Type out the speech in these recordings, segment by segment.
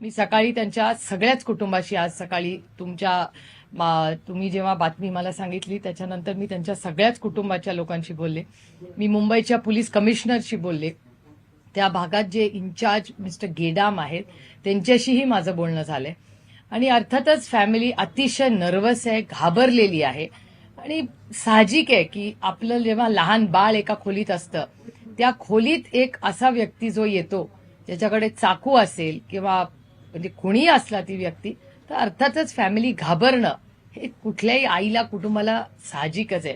मी सकाळी त्यांच्या सगळ्याच कुटुंबाशी आज सकाळी तुम्ही जेव्हा बातमी मला सांगितली त्याच्यानंतर मी त्यांच्या सगळ्याच कुटुंबाच्या लोकांशी बोलले. मी मुंबईच्या पोलीस कमिशनरशी बोलले. त्या भागात जे इन्चार्ज मिस्टर गेडाम आहेत त्यांच्याशीही माझं बोलणं झालंय. आणि अर्थातच फॅमिली अतिशय नर्वस आहे, घाबरलेली आहे. आणि साहजिक आहे की आपलं जेव्हा लहान बाळ एका खोलीत असतं त्या खोलीत एक असा व्यक्ती जो येतो ज्याच्याकडे चाकू असेल किंवा म्हणजे कोणी असला ती व्यक्ती, तर अर्थातच फॅमिली घाबरणं हे कुठल्याही आईला कुटुंबाला साहजिकच आहे.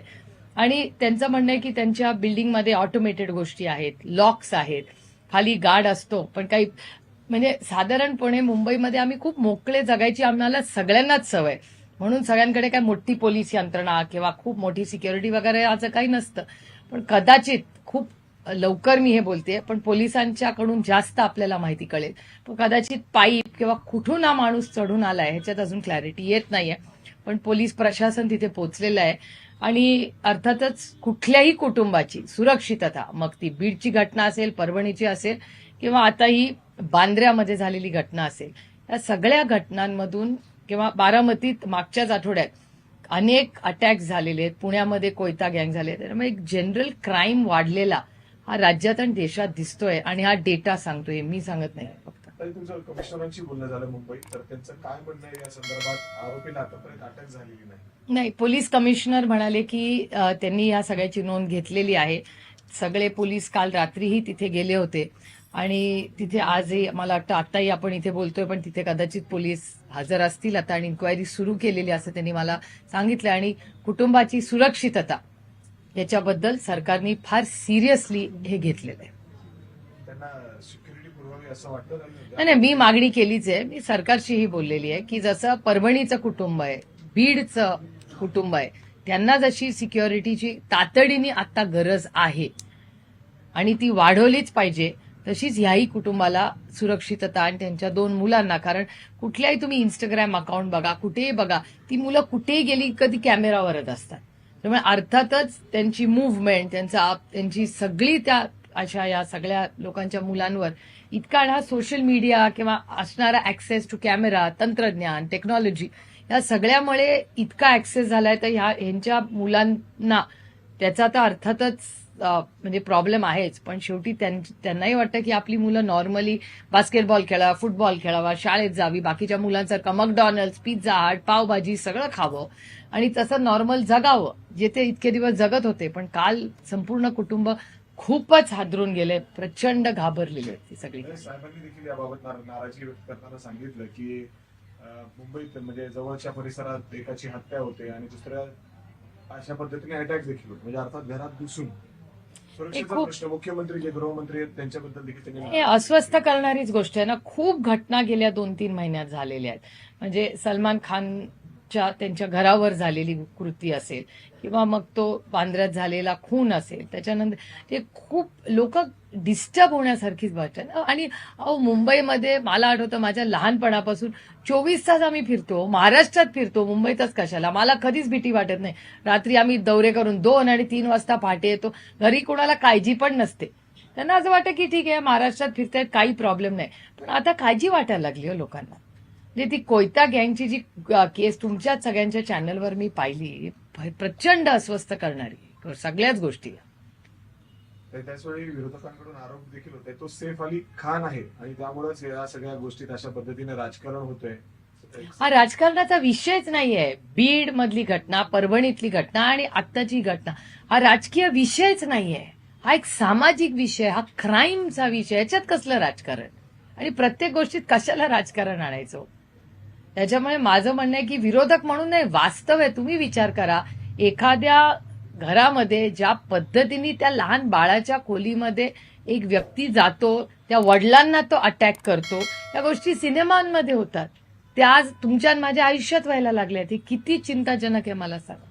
आणि त्यांचं म्हणणं आहे की त्यांच्या बिल्डिंगमध्ये ऑटोमेटेड गोष्टी आहेत, लॉक्स आहेत, खाली गार्ड असतो. पण काही म्हणजे साधारणपणे मुंबईमध्ये आम्ही खूप मोकळे जगायची आम्हाला सगळ्यांनाच सवय, म्हणून सगळ्यांकडे काय मोठी पोलीस यंत्रणा किंवा खूप मोठी सिक्युरिटी वगैरे असं काही नसतं. पण कदाचित खूप लवकर मी हे बोलते, पण पोलिसांच्याकडून जास्त आपल्याला माहिती कळेल. पण कदाचित पाईप किंवा कुठून हा माणूस चढून आलाय ह्याच्यात अजून क्लॅरिटी येत नाहीये. पण पोलीस प्रशासन तिथे पोहोचलेलं आहे. आणि अर्थातच कुठल्याही कुटुंबाची सुरक्षितता, मग ती बीडची घटना असेल, परभणीची असेल किंवा आता ही बांद्र्यामध्ये झालेली घटना असेल, या सगळ्या घटनांमधून किंवा बारामतीत मागच्याच आठवड्यात अनेक अटॅक्स झालेले आहेत, पुण्यामध्ये कोयता गँग झाले. त्यामुळे एक जनरल क्राईम वाढलेला हा राज्यात आणि देशात दिसतोय आणि हा डेटा सांगतोय, मी सांगत नाही फक्त. तुमचं कमिशनरांशी बोलणं झालं मुंबईत, तर त्यांचं काय म्हणणं आहे या संदर्भात? आरोपीला आतापर्यंत अटक झालेली नाही. पोलीस कमिशनर म्हणाले की त्यांनी या सगळ्याची नोंद घेतलेली आहे. सगळे पोलीस काल रात्रीही तिथे गेले होते आणि तिथे आजही मला वाटतं आताही आपण इथे बोलतोय पण तिथे कदाचित पोलीस हजर असतील आता आणि इन्क्वायरी सुरू केलेली असं त्यांनी मला सांगितलं. आणि कुटुंबाची सुरक्षितता याच्याबद्दल सरकारने फार सिरियसली हे घेतलेलं आहे. त्यांना सिक्युरिटी पुरवावी असं वाटतं? नाही, मी मागणी केलीच आहे. मी सरकारशीही बोललेली आहे की जसं परभणीचं कुटुंब आहे, बीडचं कुटुंब आहे, त्यांना जशी सिक्युरिटीची तातडीने आता गरज आहे आणि ती वाढवलीच पाहिजे, तशीच ह्याही कुटुंबाला सुरक्षितता आणि त्यांच्या 2 मुलांना. कारण कुठल्याही तुम्ही इंस्टाग्राम अकाउंट बघा, कुठेही बघा, ती मुलं कुठेही गेली कधी कॅमेरावरच असतात. त्यामुळे अर्थातच त्यांची मुव्हमेंट, त्यांची सगळी त्या अशा या सगळ्या लोकांच्या मुलांवर इतका हा सोशल मीडिया किंवा असणारा ऍक्सेस टू कॅमेरा, तंत्रज्ञान, टेक्नॉलॉजी या सगळ्यामुळे इतका ऍक्सेस झालाय. तर ह्यांच्या मुलांना त्याचा तर अर्थातच म्हणजे प्रॉब्लेम आहेच. पण शेवटी त्यांनाही वाटतं की आपली मुलं नॉर्मली बास्केटबॉल खेळावा, फुटबॉल खेळावा, शाळेत जावी, बाकीच्या मुलांसारखं मॅकडॉनल्ड्स, पिझ्झा हट, पावभाजी सगळं खावं आणि तसं नॉर्मल जगावं, जे ते इतके दिवस जगत होते. पण काल संपूर्ण कुटुंब खूपच हादरून गेले, प्रचंड घाबरलेले ती सगळी. साहेबांनी देखील याबाबत नाराजी व्यक्त करताना सांगितलं की मुंबईत म्हणजे जवळच्या परिसरात एकाची हत्या होते आणि दुसऱ्या अशा पद्धतीने अटॅक देखील होते. म्हणजे अर्थात घरात घुसून सुरक्षेचा प्रश्न. मुख्यमंत्री जे गृहमंत्री आहेत त्यांच्याबद्दल देखील हे अस्वस्थ करणारीच गोष्ट आहे ना. खूप घटना गेल्या 2-3 महिन्यात झालेल्या आहेत. म्हणजे सलमान खानच्या त्यांच्या घरावर झालेली कृती असेल किंवा मग तो बांद्र्यात झालेला खून असेल, त्याच्यानंतर ते खूप लोक डिस्टर्ब होण्यासारखीच गोष्ट आहे. आणि मुंबईमध्ये मला आठवतं माझ्या लहानपणापासून 24 तास आम्ही फिरतो, महाराष्ट्रात फिरतो, मुंबईतच कशाला. मला कधीच भीती वाटत नाही. रात्री आम्ही दौरे करून 2 आणि 3 वाजता पहाटे येतो. घरी कोणाला काळजी पण नसते. त्यांना असं वाटतं की ठीक आहे महाराष्ट्रात फिरतायत, काही प्रॉब्लेम नाही. पण आता काळजी वाटायला लागली हो लोकांना. म्हणजे ती कोयता गँगची जी केस तुमच्याच सगळ्यांच्या चॅनलवर मी पाहिली, प्रचंड अस्वस्थ करणारी सगळ्याच गोष्टी. त्याचवेळी विरोधकांकडून आरोप देखील होते तो सैफ अली खान आहे आणि त्यामुळेच या सगळ्या गोष्टीत अशा पद्धतीने राजकारण होतंय. हा राजकारणाचा विषयच नाहीये. बीड मधली घटना, परभणीतली घटना आणि आत्ताची घटना हा राजकीय विषयच नाहीये. हा एक सामाजिक विषय, हा क्राईमचा विषय. याच्यात कसलं राजकारण आणि प्रत्येक गोष्टीत कशाला राजकारण आणायचं? त्याच्यामुळे माझं म्हणणं आहे की विरोधक म्हणून नाही, वास्तव आहे. तुम्ही विचार करा, एखाद्या घरामध्ये ज्या पद्धतीने त्या लहान बाळाच्या खोलीमध्ये एक व्यक्ती जातो, त्या वडिलांना तो अटॅक करतो, या गोष्टी सिनेमांमध्ये होतात. त्या आज तुमच्या माझ्या आयुष्यात व्हायला लागल्या. ते किती चिंताजनक आहे मला सांगा.